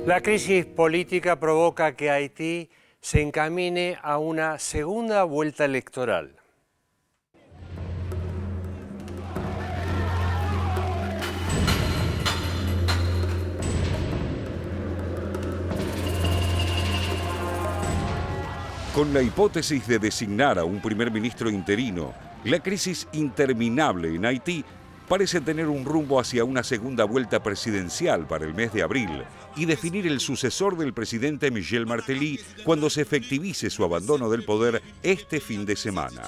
La crisis política provoca que Haití se encamine a una segunda vuelta electoral. Con la hipótesis de designar a un primer ministro interino, la crisis interminable en Haití parece tener un rumbo hacia una segunda vuelta presidencial para el mes de abril y definir el sucesor del presidente Michel Martelly cuando se efectivice su abandono del poder este fin de semana.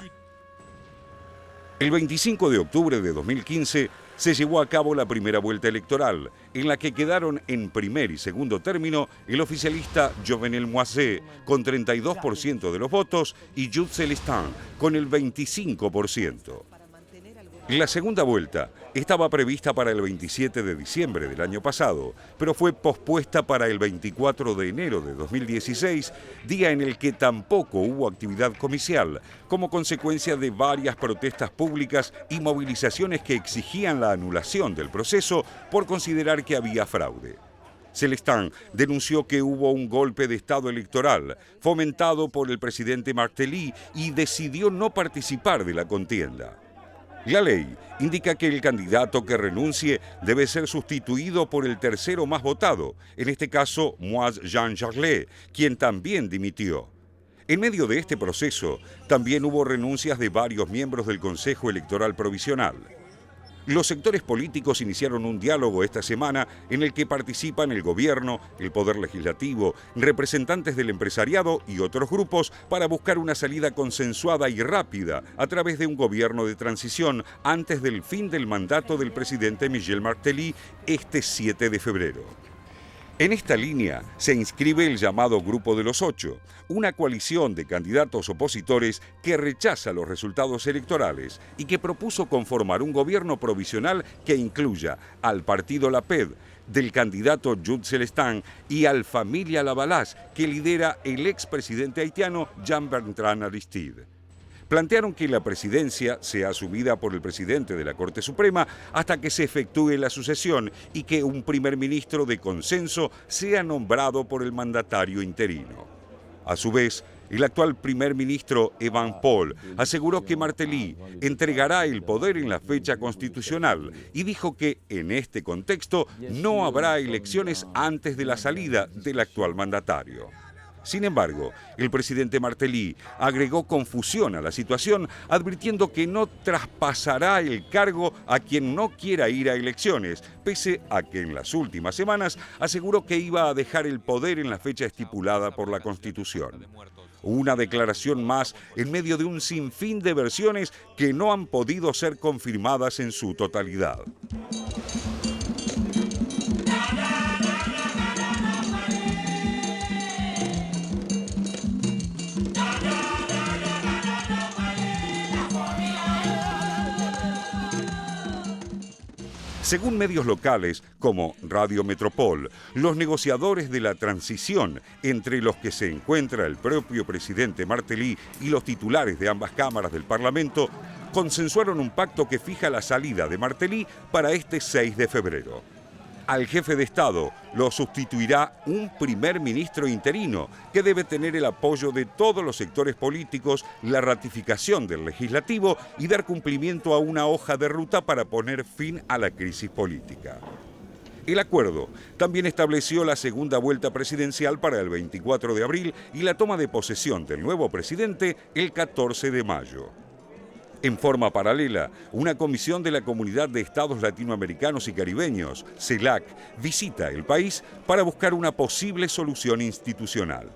El 25 de octubre de 2015 se llevó a cabo la primera vuelta electoral, en la que quedaron en primer y segundo término el oficialista Jovenel Moïse con 32% de los votos y Jules Celestin con el 25%. La segunda vuelta estaba prevista para el 27 de diciembre del año pasado, pero fue pospuesta para el 24 de enero de 2016, día en el que tampoco hubo actividad comicial, como consecuencia de varias protestas públicas y movilizaciones que exigían la anulación del proceso por considerar que había fraude. Celestin denunció que hubo un golpe de Estado electoral fomentado por el presidente Martelly y decidió no participar de la contienda. La ley indica que el candidato que renuncie debe ser sustituido por el tercero más votado, en este caso Moïse Jean Charlet, quien también dimitió. En medio de este proceso, también hubo renuncias de varios miembros del Consejo Electoral Provisional. Los sectores políticos iniciaron un diálogo esta semana en el que participan el gobierno, el poder legislativo, representantes del empresariado y otros grupos para buscar una salida consensuada y rápida a través de un gobierno de transición antes del fin del mandato del presidente Michel Martelly este 7 de febrero. En esta línea se inscribe el llamado Grupo de los Ocho, una coalición de candidatos opositores que rechaza los resultados electorales y que propuso conformar un gobierno provisional que incluya al partido La PED, del candidato Jules Celestin, y al Familia Lavalas, que lidera el expresidente haitiano Jean-Bertrand Aristide. Plantearon que la presidencia sea asumida por el presidente de la Corte Suprema hasta que se efectúe la sucesión y que un primer ministro de consenso sea nombrado por el mandatario interino. A su vez, el actual primer ministro Evan Paul aseguró que Martelly entregará el poder en la fecha constitucional y dijo que en este contexto no habrá elecciones antes de la salida del actual mandatario. Sin embargo, el presidente Martelly agregó confusión a la situación, advirtiendo que no traspasará el cargo a quien no quiera ir a elecciones, pese a que en las últimas semanas aseguró que iba a dejar el poder en la fecha estipulada por la Constitución. Una declaración más en medio de un sinfín de versiones que no han podido ser confirmadas en su totalidad. Según medios locales como Radio Metropol, los negociadores de la transición, entre los que se encuentra el propio presidente Martelly y los titulares de ambas cámaras del Parlamento, consensuaron un pacto que fija la salida de Martelly para este 6 de febrero. Al jefe de Estado lo sustituirá un primer ministro interino que debe tener el apoyo de todos los sectores políticos, la ratificación del legislativo y dar cumplimiento a una hoja de ruta para poner fin a la crisis política. El acuerdo también estableció la segunda vuelta presidencial para el 24 de abril y la toma de posesión del nuevo presidente el 14 de mayo. En forma paralela, una comisión de la Comunidad de Estados Latinoamericanos y Caribeños, CELAC, visita el país para buscar una posible solución institucional.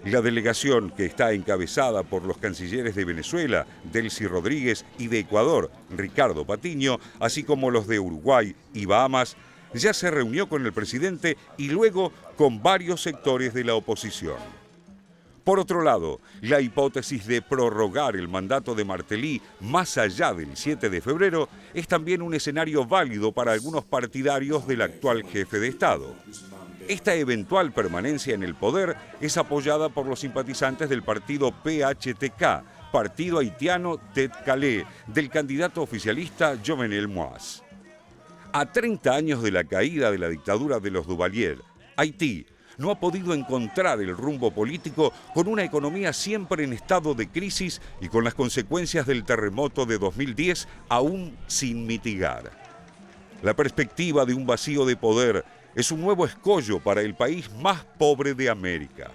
La delegación, que está encabezada por los cancilleres de Venezuela, Delcy Rodríguez, y de Ecuador, Ricardo Patiño, así como los de Uruguay y Bahamas, ya se reunió con el presidente y luego con varios sectores de la oposición. Por otro lado, la hipótesis de prorrogar el mandato de Martelly más allá del 7 de febrero es también un escenario válido para algunos partidarios del actual jefe de Estado. Esta eventual permanencia en el poder es apoyada por los simpatizantes del partido PHTK, Partido Haitiano Tête Calais, del candidato oficialista Jovenel Moïse. A 30 años de la caída de la dictadura de los Duvalier, Haití no ha podido encontrar el rumbo político con una economía siempre en estado de crisis y con las consecuencias del terremoto de 2010 aún sin mitigar. La perspectiva de un vacío de poder es un nuevo escollo para el país más pobre de América.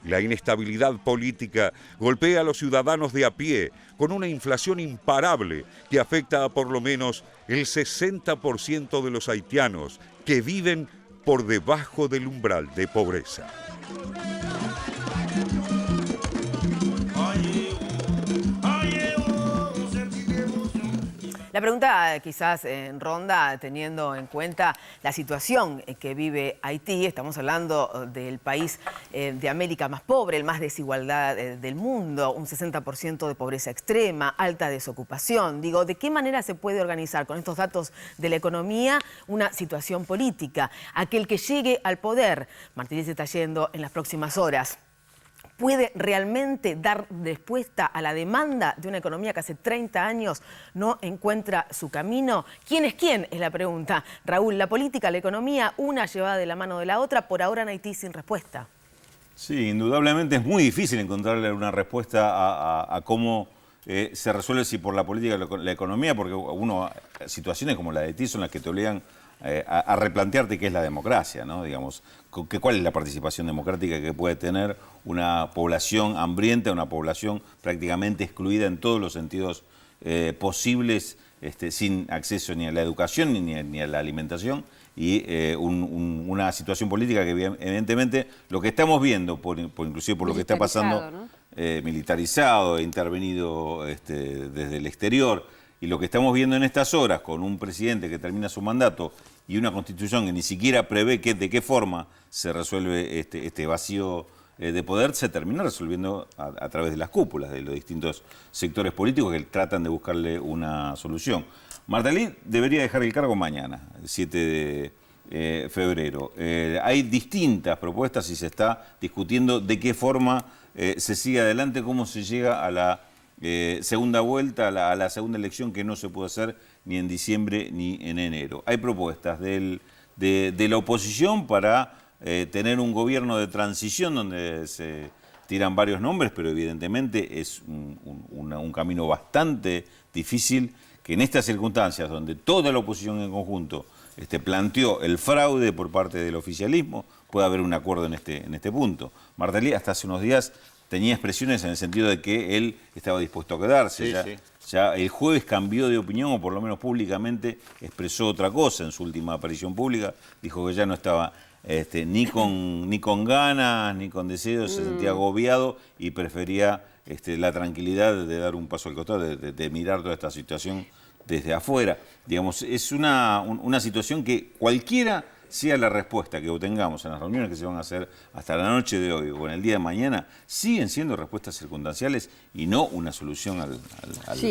La inestabilidad política golpea a los ciudadanos de a pie con una inflación imparable que afecta a por lo menos el 60% de los haitianos que viven por debajo del umbral de pobreza. La pregunta quizás ronda teniendo en cuenta la situación que vive Haití. Estamos hablando del país de América más pobre, el más desigualdad del mundo, un 60% de pobreza extrema, alta desocupación. Digo, ¿de qué manera se puede organizar con estos datos de la economía una situación política? Aquel que llegue al poder, Martínez está yendo en las próximas horas, ¿puede realmente dar respuesta a la demanda de una economía que hace 30 años no encuentra su camino? ¿Quién es quién? Es la pregunta. Raúl, la política, la economía, una llevada de la mano de la otra, por ahora en Haití sin respuesta. Sí, indudablemente es muy difícil encontrarle una respuesta a cómo se resuelve si por la política o la economía, porque situaciones como la de Haití son las que te obligan a replantearte qué es la democracia, ¿no? Digamos, cuál es la participación democrática que puede tener una población hambrienta, una población prácticamente excluida en todos los sentidos posibles, sin acceso ni a la educación ni a la alimentación, y una situación política que evidentemente lo que estamos viendo, inclusive por lo que está pasando, ¿no? Militarizado, intervenido desde el exterior. Y lo que estamos viendo en estas horas, con un presidente que termina su mandato y una constitución que ni siquiera prevé de qué forma se resuelve este vacío de poder, se termina resolviendo a través de las cúpulas de los distintos sectores políticos que tratan de buscarle una solución. Martelly debería dejar el cargo mañana, el 7 de febrero. Hay distintas propuestas y se está discutiendo de qué forma se sigue adelante, cómo se llega a la segunda vuelta, a la segunda elección, que no se puede hacer ni en diciembre ni en enero. Hay propuestas de la oposición para tener un gobierno de transición donde se tiran varios nombres, pero evidentemente es un camino bastante difícil, que en estas circunstancias donde toda la oposición en conjunto planteó el fraude por parte del oficialismo, puede haber un acuerdo en este punto. Martelly hasta hace unos días tenía expresiones en el sentido de que él estaba dispuesto a quedarse. Sí, ya el jueves cambió de opinión, o por lo menos públicamente expresó otra cosa en su última aparición pública. Dijo que ya no estaba ni con ganas, ni con deseos, se sentía agobiado y prefería la tranquilidad de dar un paso al costado, de mirar toda esta situación desde afuera. Digamos, es una situación que cualquiera sea la respuesta que obtengamos en las reuniones que se van a hacer hasta la noche de hoy o en el día de mañana, siguen siendo respuestas circunstanciales y no una solución al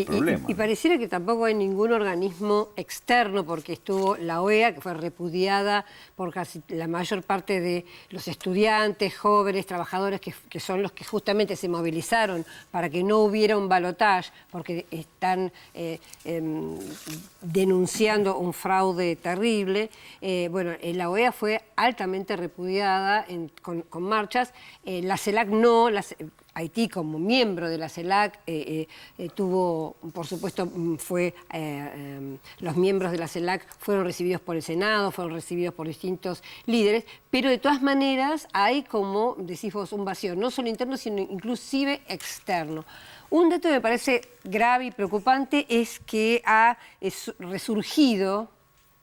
problema. Y pareciera que tampoco hay ningún organismo externo, porque estuvo la OEA, que fue repudiada por casi la mayor parte de los estudiantes, jóvenes, trabajadores, que son los que justamente se movilizaron para que no hubiera un balotaje, porque están denunciando un fraude terrible. La OEA fue altamente repudiada con marchas. La CELAC no. Haití, como miembro de la CELAC, tuvo, por supuesto, los miembros de la CELAC fueron recibidos por el Senado, fueron recibidos por distintos líderes, pero de todas maneras hay, como decís vos, un vacío, no solo interno, sino inclusive externo. Un dato que me parece grave y preocupante es que ha resurgido,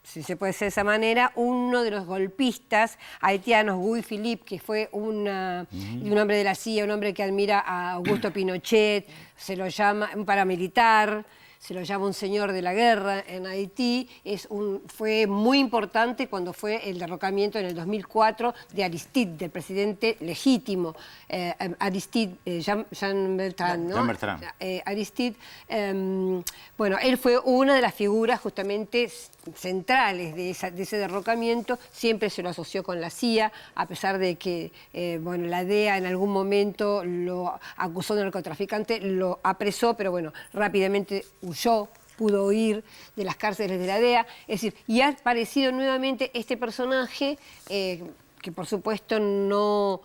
si se puede decir de esa manera, uno de los golpistas haitianos, Guy Philippe, que fue un hombre de la CIA, un hombre que admira a Augusto Pinochet, se lo llama un paramilitar, se lo llama un señor de la guerra en Haití. Fue muy importante cuando fue el derrocamiento en el 2004 de Aristide, del presidente legítimo, Aristide, Jean Bertrand, ¿no? Jean Bertrand. Aristide, él fue una de las figuras justamente centrales de ese derrocamiento. Siempre se lo asoció con la CIA, a pesar de que la DEA en algún momento lo acusó de narcotraficante, lo apresó, pero rápidamente huyó, pudo huir de las cárceles de la DEA. Es decir, y ha aparecido nuevamente este personaje que que por supuesto no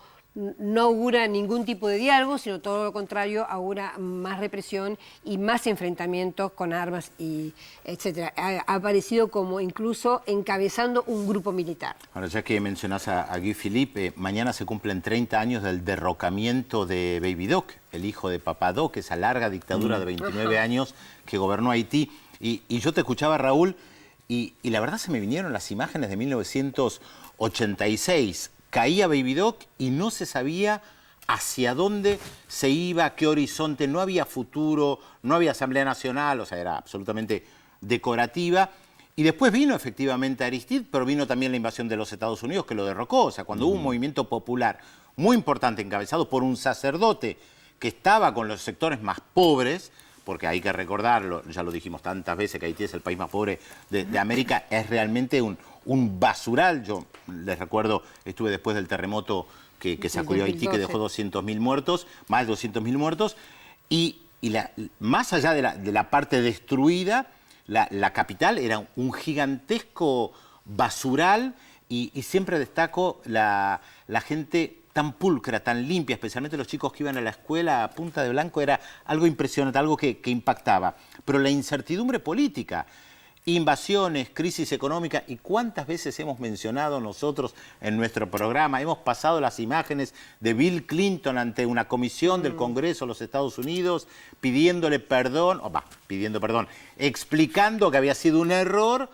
augura ningún tipo de diálogo, sino todo lo contrario, augura más represión y más enfrentamientos con armas, y etcétera. Ha aparecido como incluso encabezando un grupo militar. Ahora, ya que mencionás a Guy Philippe, mañana se cumplen 30 años del derrocamiento de Baby Doc, el hijo de Papá Doc, esa larga dictadura de 29 años que gobernó Haití. Y yo te escuchaba, Raúl, y la verdad se me vinieron las imágenes de 1986. Caía Baby Doc y no se sabía hacia dónde se iba, a qué horizonte, no había futuro, no había Asamblea Nacional, o sea, era absolutamente decorativa. Y después vino efectivamente Aristide, pero vino también la invasión de los Estados Unidos que lo derrocó. O sea, cuando hubo un movimiento popular muy importante encabezado por un sacerdote que estaba con los sectores más pobres, porque hay que recordarlo, ya lo dijimos tantas veces, que Haití es el país más pobre de América, es realmente un basural. Yo les recuerdo, estuve después del terremoto que sacudió Haití, que dejó 200.000 muertos, más de 200.000 muertos, y más allá de la parte destruida, la capital era un gigantesco basural, y siempre destaco la gente tan pulcra, tan limpia, especialmente los chicos que iban a la escuela a punta de blanco, era algo impresionante, algo que impactaba. Pero la incertidumbre política, invasiones, crisis económica, y cuántas veces hemos mencionado nosotros en nuestro programa, hemos pasado las imágenes de Bill Clinton ante una comisión del Congreso de los Estados Unidos pidiéndole perdón, explicando que había sido un error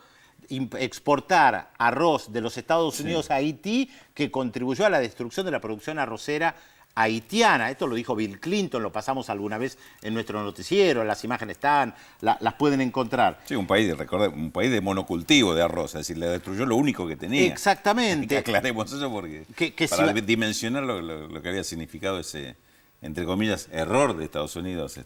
exportar arroz de los Estados Unidos a Haití, que contribuyó a la destrucción de la producción arrocera haitiana. Esto lo dijo Bill Clinton, lo pasamos alguna vez en nuestro noticiero, las imágenes están, las pueden encontrar. Sí, un país de monocultivo de arroz, es decir, le destruyó lo único que tenía. Exactamente. Que aclaremos eso porque para dimensionar lo que había significado ese, entre comillas, error de Estados Unidos.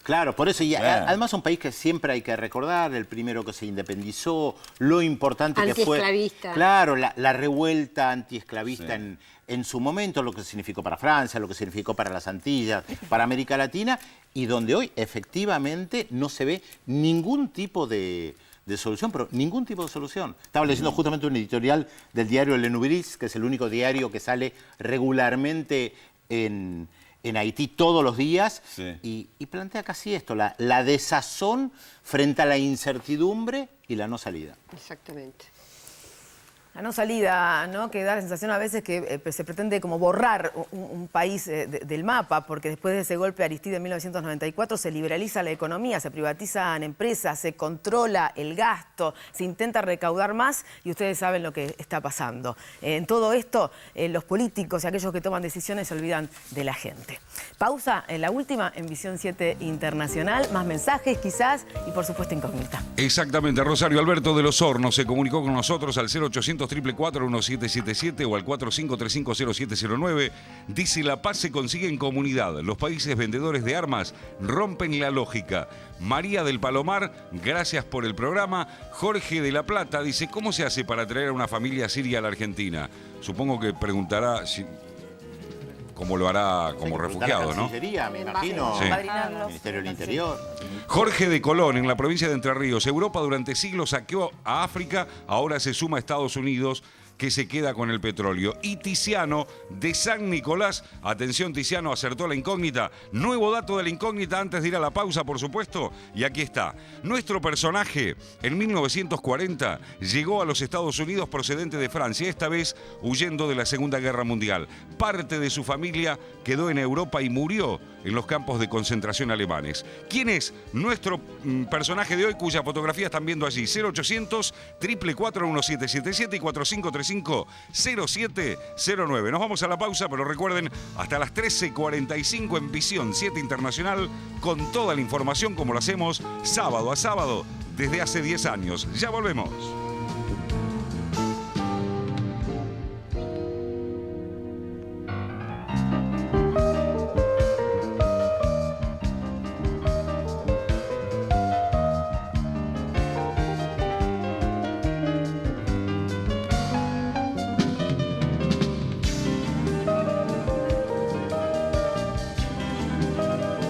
Claro, por eso, y claro. Además un país que siempre hay que recordar, el primero que se independizó, lo importante que fue... Antiesclavista. Claro, la revuelta antiesclavista en su momento, lo que significó para Francia, lo que significó para las Antillas, para América Latina, y donde hoy efectivamente no se ve ningún tipo de solución, pero ningún tipo de solución. Estaba leyendo justamente un editorial del diario Le Nouveau, que es el único diario que sale regularmente en Haití todos los días, y plantea casi esto, la desazón frente a la incertidumbre y la no salida. Exactamente. La no salida, ¿no? Que da la sensación a veces que se pretende como borrar un país del mapa, porque después de ese golpe de Aristide en 1994 se liberaliza la economía, se privatizan empresas, se controla el gasto, se intenta recaudar más, y ustedes saben lo que está pasando. En todo esto, los políticos y aquellos que toman decisiones se olvidan de la gente. Pausa en la última en Visión 7 Internacional, más mensajes quizás, y por supuesto incógnita. Exactamente, Rosario Alberto de los Hornos se comunicó con nosotros al 0800-444-1777 o al 45350709. Dice: la paz se consigue en comunidad. Los países vendedores de armas rompen la lógica. María del Palomar, gracias por el programa. Jorge de La Plata dice: ¿cómo se hace para traer a una familia siria a la Argentina? Supongo que preguntará cómo lo hará como refugiado, ¿no? Me imagino, Sí. Ministerio del Interior. Jorge de Colón, en la provincia de Entre Ríos. Europa durante siglos saqueó a África, ahora se suma a Estados Unidos, que se queda con el petróleo. Y Tiziano, de San Nicolás, atención Tiziano, acertó la incógnita. Nuevo dato de la incógnita antes de ir a la pausa, por supuesto, y aquí está. Nuestro personaje, en 1940, llegó a los Estados Unidos procedente de Francia, esta vez huyendo de la Segunda Guerra Mundial. Parte de su familia quedó en Europa y murió en los campos de concentración alemanes. ¿Quién es nuestro personaje de hoy, cuya fotografía están viendo allí? 0800-444-1777 y 4535-0709. Nos vamos a la pausa, pero recuerden, hasta las 13:45 en Visión 7 Internacional, con toda la información como lo hacemos sábado a sábado desde hace 10 años. Ya volvemos.